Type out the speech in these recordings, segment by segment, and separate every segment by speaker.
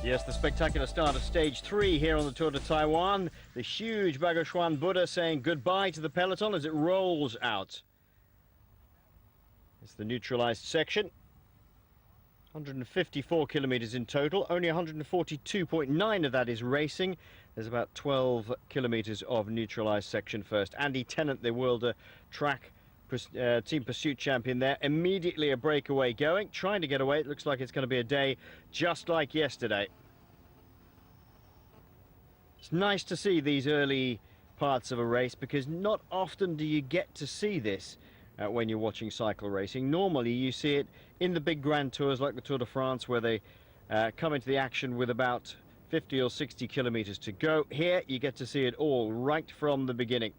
Speaker 1: Yes, the spectacular start of stage 3 here on the Tour de Taiwan. The huge Bagoshuan Buddha saying goodbye to the peloton as it rolls out. It's the neutralized section. 154 kilometers in total. Only 142.9 of that is racing. There's about 12 kilometers of neutralized section first. Andy Tennant, the World Track Team Pursuit champion there. Immediately a breakaway going. Trying to get away. It looks like it's going to be a day just like yesterday. It's nice to see these early parts of a race because not often do you get to see this when you're watching cycle racing. Normally you see it in the big grand tours like the Tour de France where they come into the action with about 50 or 60 kilometers to go. Here you get to see it all right from the beginning.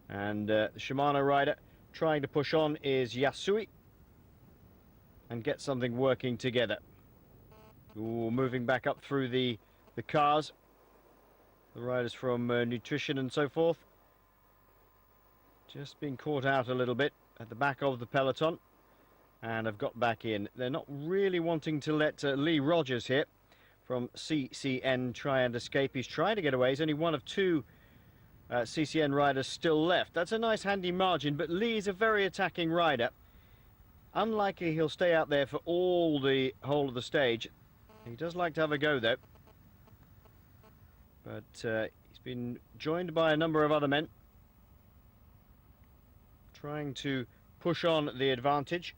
Speaker 1: And the Shimano rider trying to push on is Yasui and get something working together. Ooh, moving back up through the cars. The riders from nutrition and so forth. Just been caught out a little bit at the back of the peloton and have got back in. They're not really wanting to let Lee Rogers here from CCN try and escape. He's trying to get away. He's only one of two CCN riders still left. That's a nice handy margin, but Lee is a very attacking rider. Unlikely he'll stay out there for all the whole of the stage. He does like to have a go though. But he's been joined by a number of other men trying to push on the advantage.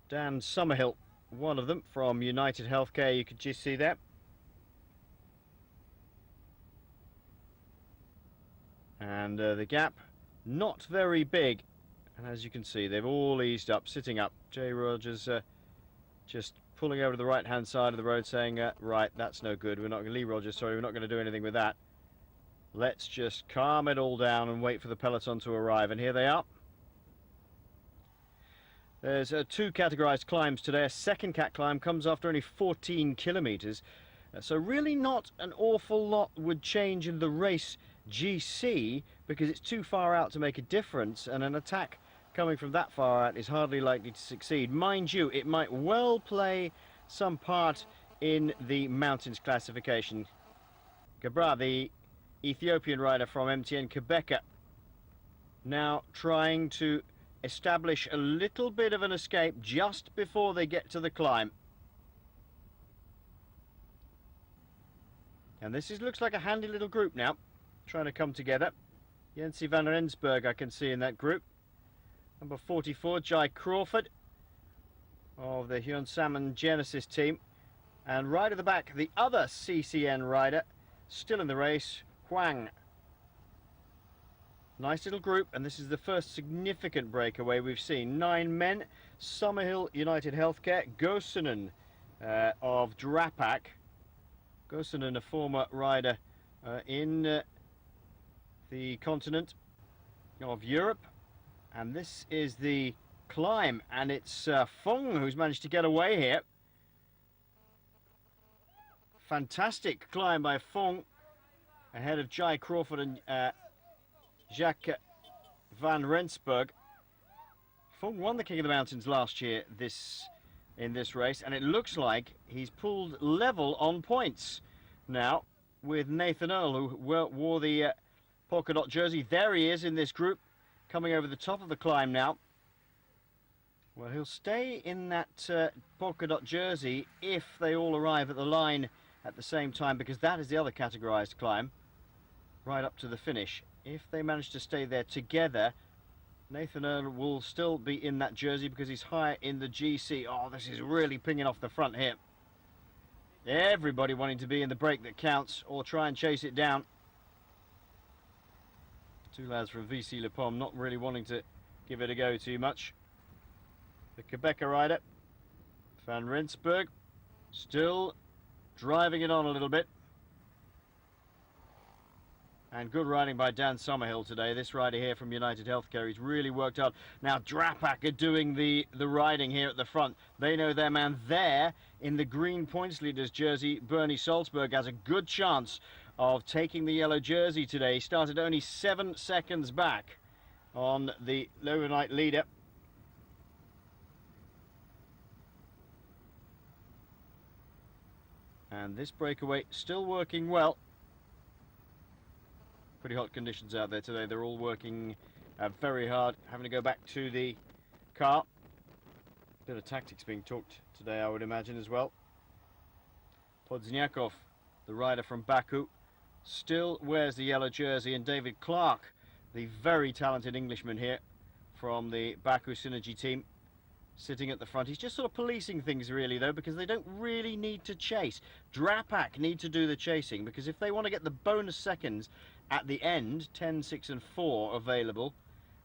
Speaker 1: Dan Summerhill, one of them from United Healthcare, you could just see that. And the gap not very big, and as you can see they've all eased up, sitting up. Jay Rogers just pulling over to the right hand side of the road saying right, that's no good, we're not going to, Lee Rogers, sorry, we're not going to do anything with that. Let's just calm it all down and wait for the peloton to arrive. And here they are. There's two categorized climbs today. A second cat climb comes after only 14 kilometers. So really not an awful lot would change in the race GC because it's too far out to make a difference, and an attack coming from that far out is hardly likely to succeed. Mind you, it might well play some part in the mountains classification. Gabra, the Ethiopian rider from MTN Quebec, now trying to establish a little bit of an escape just before they get to the climb. And this looks like a handy little group now, trying to come together. Jensi van Rensburg I can see in that group. Number 44, Jai Crawford of the Hyun Salmon Genesis team. And right at the back, the other CCN rider, still in the race, Huang. Nice little group, and this is the first significant breakaway we've seen. 9 men, Summerhill United Healthcare, Gosanen of Drapak. Gosanen, a former rider in the continent of Europe. And this is the climb, and it's Fong who's managed to get away here. Fantastic climb by Fong, ahead of Jai Crawford and Jacques van Rensburg. Fong won the King of the Mountains last year in this race, and it looks like he's pulled level on points now with Nathan Earl, who wore the polka dot jersey. There he is in this group, coming over the top of the climb now. Well, he'll stay in that polka dot jersey if they all arrive at the line at the same time, because that is the other categorized climb right up to the finish. If they manage to stay there together, Nathan Earl will still be in that jersey because he's higher in the GC. Oh, this is really pinging off the front here. Everybody wanting to be in the break that counts or try and chase it down. Two lads from VC Le Pomme not really wanting to give it a go too much. The Quebecer rider, Van Rensburg, still driving it on a little bit. And good riding by Dan Summerhill today. This rider here from United Healthcare, he's really worked hard. Now Drapak are doing the riding here at the front. They know their man there in the green points leaders jersey. Bernie Salzberg has a good chance of taking the yellow jersey today. He started only 7 seconds back on the overnight leader. And this breakaway still working well. Pretty hot conditions out there today. They're all working very hard, having to go back to the car. Bit of tactics being talked today, I would imagine, as well. Podzniakov, the rider from Baku, still wears the yellow jersey, and David Clark, the very talented Englishman here from the Baku Synergy team, sitting at the front. He's just sort of policing things really, though, because they don't really need to chase. Drapak need to do the chasing, because if they want to get the bonus seconds at the end, 10, 6 and 4 available,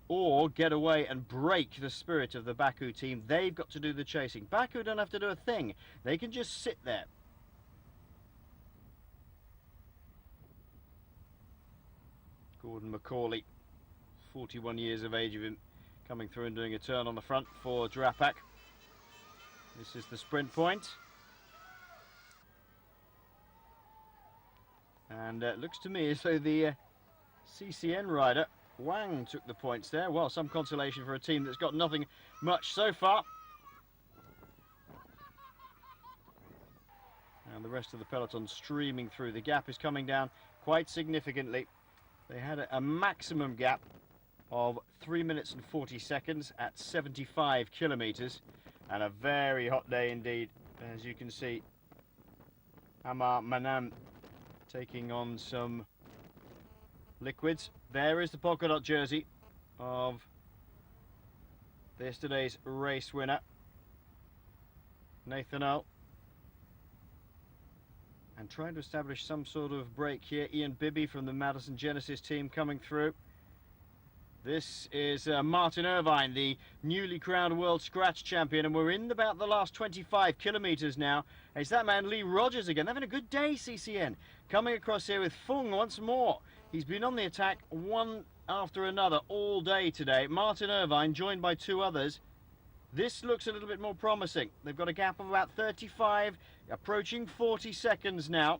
Speaker 1: or get away and break the spirit of the Baku team, they've got to do the chasing. Baku don't have to do a thing. They can just sit there. Gordon McCauley, 41 years of age of him, coming through and doing a turn on the front for Drapak. This is the sprint point. And it looks to me as though the CCN rider, Wang, took the points there. Well, some consolation for a team that's got nothing much so far. And the rest of the peloton streaming through. The gap is coming down quite significantly. They had a maximum gap of 3 minutes and 40 seconds at 75 kilometers, and a very hot day indeed. As you can see, Harmon taking on some liquids. There is the polka dot jersey of yesterday's race winner, Nathan Earl. And trying to establish some sort of break here. Ian Bibby from the Madison Genesis team coming through. This is Martin Irvine, the newly crowned world scratch champion, and we're in about the last 25 kilometers now. It's that man Lee Rogers again. They're having a good day, CCN. Coming across here with Fung once more. He's been on the attack one after another all day today. Martin Irvine joined by two others. This looks a little bit more promising. They've got a gap of about 35, approaching 40 seconds now.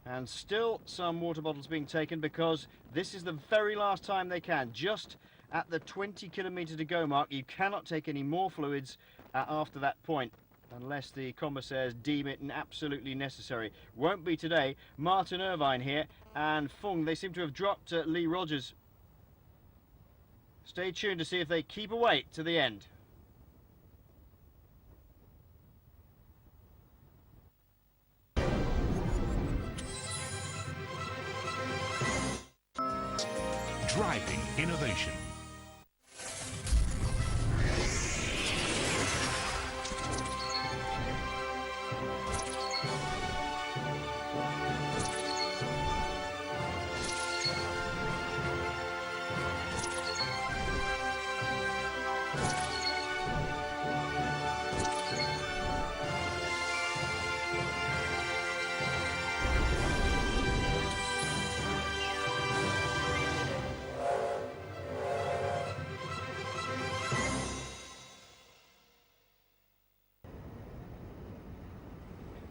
Speaker 1: And still some water bottles being taken, because this is the very last time they can. Just at the 20 kilometre to go mark, you cannot take any more fluids after that point, unless the commissaires deem it absolutely necessary. Won't be today. Martin Irvine here and Fung, they seem to have dropped Lee Rogers. Stay tuned to see if they keep away to the end.
Speaker 2: Driving innovation.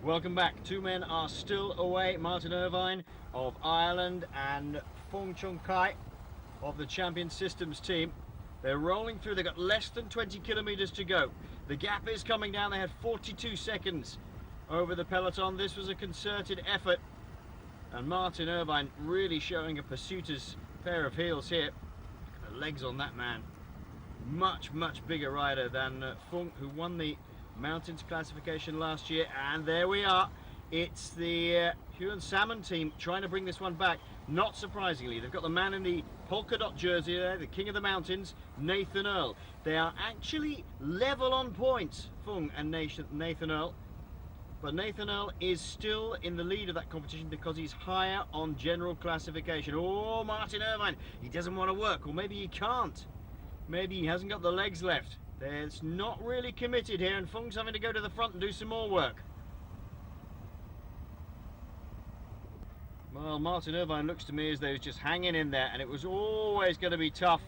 Speaker 1: Welcome back. Two men are still away. Martin Irvine of Ireland and Fung Chung Kai of the Champion Systems team. They're rolling through. They've got less than 20 kilometers to go. The gap is coming down. They had 42 seconds over the peloton. This was a concerted effort, and Martin Irvine really showing a pursuiter's pair of heels here. Look at the legs on that man. Much bigger rider than Fung, who won the mountains classification last year. And there we are. It's the Huon Salmon team trying to bring this one back. Not surprisingly, they've got the man in the polka dot jersey there, the king of the mountains, Nathan Earl. They are actually level on points, Fung and Nathan Earl. But Nathan Earl is still in the lead of that competition because he's higher on general classification. Oh, Martin Irvine, he doesn't want to work, or maybe he can't. Maybe he hasn't got the legs left. It's not really committed here, and Fung's having to go to the front and do some more work. Well, Martin Irvine looks to me as though he's just hanging in there, and it was always going to be tough.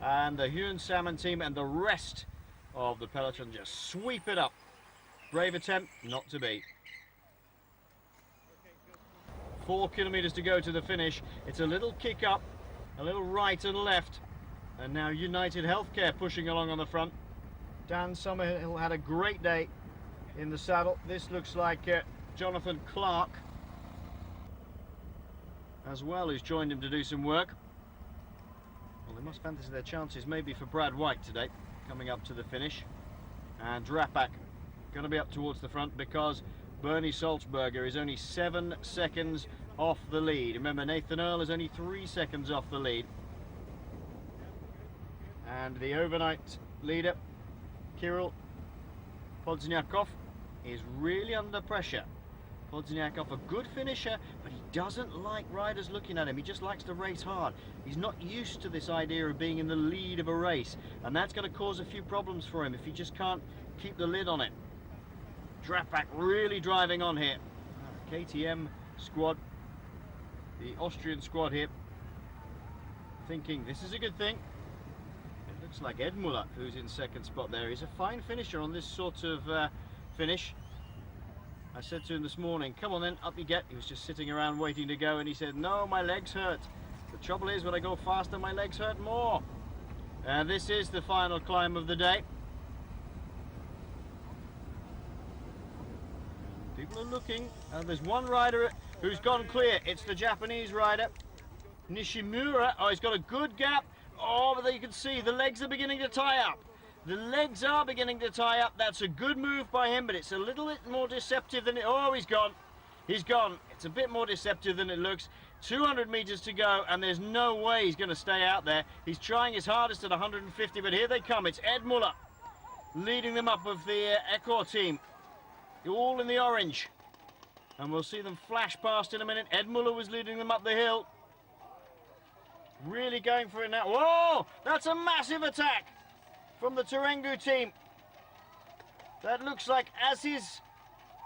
Speaker 1: And the Huon Salmon team and the rest of the peloton just sweep it up. Brave attempt, not to be. 4 kilometers to go to the finish. It's a little kick up, a little right and left. And now United Healthcare pushing along on the front. Dan Summerhill had a great day. in the saddle. This looks like Jonathan Clark as well, who's joined him to do some work. Well, they must fancy their chances maybe for Brad White today, coming up to the finish. And Drapak going to be up towards the front because Bernie Salzberger is only 7 seconds off the lead. Remember, Nathan Earl is only 3 seconds off the lead. And the overnight leader, Kirill Podzniakov, is really under pressure. Podzniakov, a good finisher, but he doesn't like riders looking at him. He just likes to race hard. He's not used to this idea of being in the lead of a race, and that's going to cause a few problems for him if he just can't keep the lid on it. Drapak really driving on here. KTM squad, the Austrian squad here, thinking this is a good thing. It looks like Ed Muller, who's in second spot there. He's a fine finisher on this sort of finish. I said to him this morning, come on then, up you get. He was just sitting around waiting to go, and he said, no, my legs hurt. The trouble is, when I go faster, my legs hurt more. This is the final climb of the day. People are looking. There's one rider who's gone clear. It's the Japanese rider, Nishimura. Oh, he's got a good gap. Oh, but there you can see the legs are beginning to tie up. The legs are beginning to tie up. That's a good move by him, but it's a little bit more deceptive than it... Oh, he's gone. He's gone. It's a bit more deceptive than it looks. 200 meters to go, and there's no way he's going to stay out there. He's trying his hardest at 150, but here they come. It's Ed Muller leading them up of the Ecor team. All in the orange. And we'll see them flash past in a minute. Ed Muller was leading them up the hill. Really going for it now. Whoa! That's a massive attack from the Terengganu team. That looks like Aziz,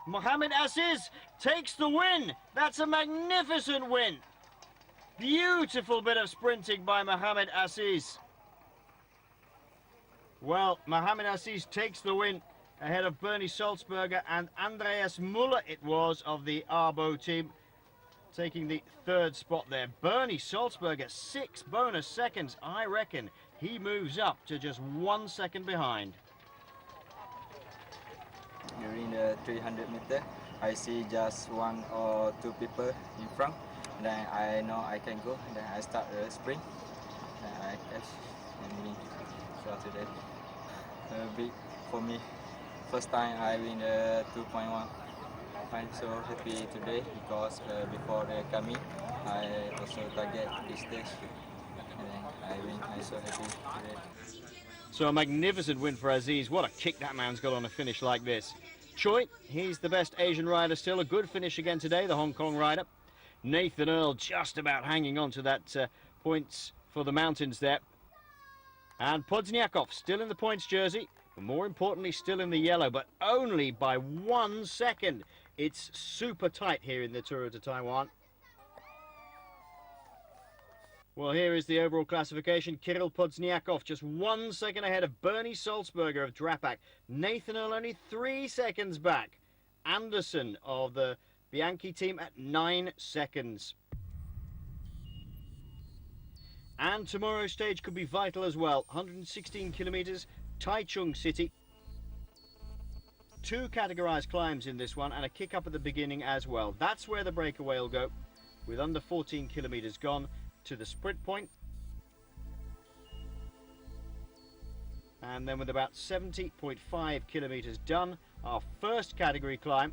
Speaker 1: Mohamed Aziz takes the win. That's a magnificent win. Beautiful bit of sprinting by Mohamed Aziz. Well, Mohamed Aziz takes the win ahead of Bernie Salzberger and Andreas Muller, it was, of the Arbo team, taking the third spot there. Bernie Salzberger, 6 bonus seconds. I reckon he moves up to just 1 second behind.
Speaker 3: During the 300 meter, I see just 1 or 2 people in front. Then I know I can go. Then I start the sprint. Then I catch and win. So today, big for me. First time I win the 2.1. I'm so happy today because before the coming, I also target this stage. And then I win. I'm so happy today.
Speaker 1: So a magnificent win for Aziz. What a kick that man's got on a finish like this. Choi, he's the best Asian rider still. A good finish again today, the Hong Kong rider. Nathan Earl just about hanging on to that points for the mountains there. And Podzniakov still in the points jersey, but more importantly still in the yellow, but only by 1 second. It's super tight here in the Tour de Taiwan. Well, here is the overall classification. Kirill Podzniakov just 1 second ahead of Bernie Salzberger of Drapak. Nathan Earl only 3 seconds back. Anderson of the Bianchi team at 9 seconds. And tomorrow's stage could be vital as well. 116 kilometres, Taichung City. 2 categorised climbs in this one and a kick up at the beginning as well. That's where the breakaway will go, with under 14 kilometres gone to the sprint point. And then with about 70.5 kilometres done, our first category climb.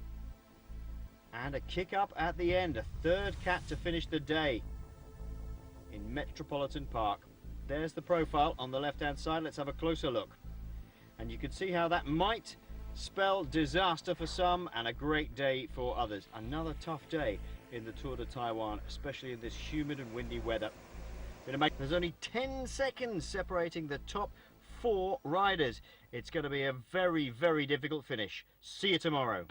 Speaker 1: And a kick up at the end, a third cat to finish the day in Metropolitan Park. There's the profile on the left-hand side. Let's have a closer look. And you can see how that might spell disaster for some and a great day for others. Another tough day in the Tour de Taiwan, especially in this humid and windy weather. There's only 10 seconds separating the top 4 riders. It's going to be a very, very difficult finish. See you tomorrow.